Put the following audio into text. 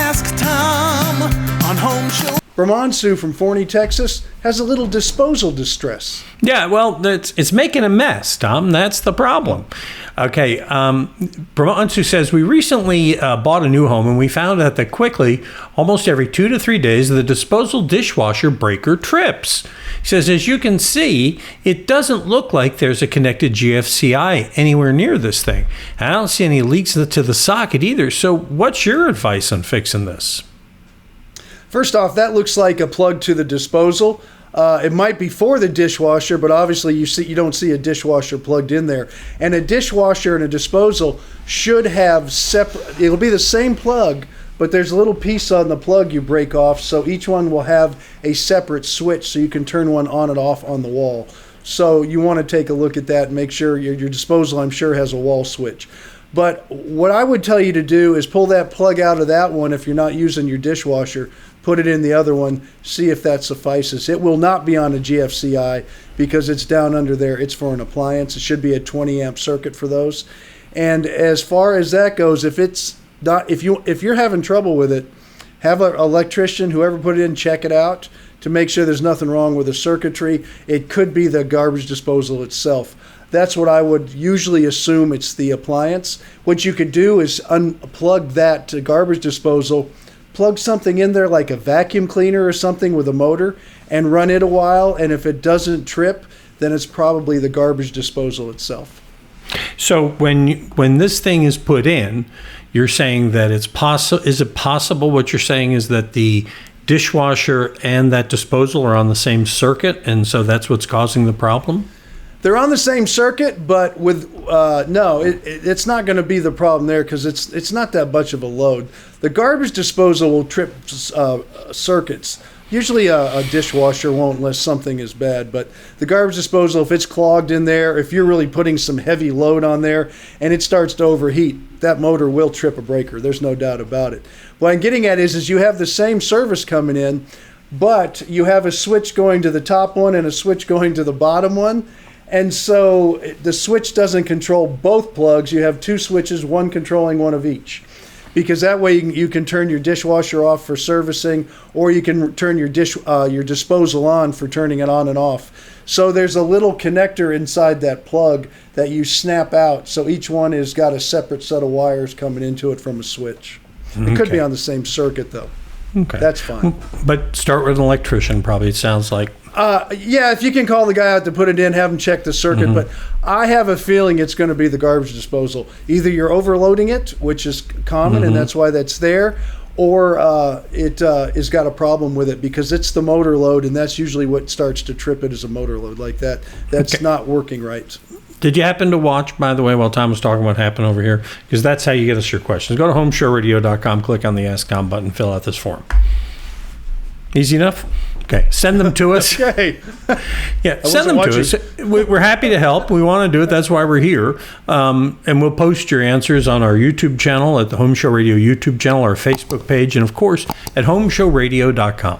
Ask Tom on Home Show. Bramansu from Forney, Texas, has a little disposal distress. Yeah, well, it's making a mess, Tom. That's the problem. Okay, Bramansu says, we recently bought a new home, and we found out that quickly, almost every 2 to 3 days, the disposal dishwasher breaker trips. He says, as you can see, it doesn't look like there's a connected GFCI anywhere near this thing. I don't see any leaks to the socket either. So what's your advice on fixing this? First off, that looks like a plug to the disposal. It might be for the dishwasher, but obviously you don't see a dishwasher plugged in there. And a dishwasher and a disposal should have separate. It'll be the same plug, but there's a little piece on the plug you break off, so each one will have a separate switch, so you can turn one on and off on the wall. So you want to take a look at that and make sure your disposal, I'm sure, has a wall switch. But what I would tell you to do is pull that plug out of that one if you're not using your dishwasher. Put it in the other one, see if that suffices. It will not be on a GFCI because it's down under there. It's for an appliance. It should be a 20 amp circuit for those. And as far as that goes, if you're having trouble with it, have an electrician, whoever put it in, check it out to make sure there's nothing wrong with the circuitry. It could be the garbage disposal itself. That's what I would usually assume. It's the appliance. What you could do is unplug that garbage disposal, plug something in there like a vacuum cleaner or something with a motor, and run it a while. And if it doesn't trip, then it's probably the garbage disposal itself. So when this thing is put in, you're saying that it's possible. Is it possible? What you're saying is that the dishwasher and that disposal are on the same circuit, and so that's what's causing the problem? They're on the same circuit, but with it's not going to be the problem there because it's not that much of a load. The garbage disposal will trip circuits. Usually a dishwasher won't unless something is bad, but the garbage disposal, if it's clogged in there, if you're really putting some heavy load on there and it starts to overheat, that motor will trip a breaker. There's no doubt about it. What I'm getting at is you have the same service coming in, but you have a switch going to the top one and a switch going to the bottom one. And so the switch doesn't control both plugs. You have two switches, one controlling one of each. Because that way you can turn your dishwasher off for servicing, or you can turn your disposal on for turning it on and off. So there's a little connector inside that plug that you snap out. So each one has got a separate set of wires coming into it from a switch. It could be on the same circuit, though. Okay. That's fine. But start with an electrician, probably, it sounds like. Yeah, if you can call the guy out to put it in, have him check the circuit. But I have a feeling it's going to be the garbage disposal. Either you're overloading it, which is common, and that's why that's there, or it has got a problem with it because it's the motor load, and that's usually what starts to trip it, is a motor load like that. That's not working right. Did you happen to watch, by the way, while Tom was talking, what happened over here? Because that's how you get us your questions. Go to HomeShowRadio.com, click on the Ask Tom button, fill out this form. Easy enough? Okay. Send them to us. Okay. Yeah, send them to us. We're happy to help. We want to do it. That's why we're here. And we'll post your answers on our YouTube channel, at the Home Show Radio YouTube channel, our Facebook page, and, of course, at HomeShowRadio.com.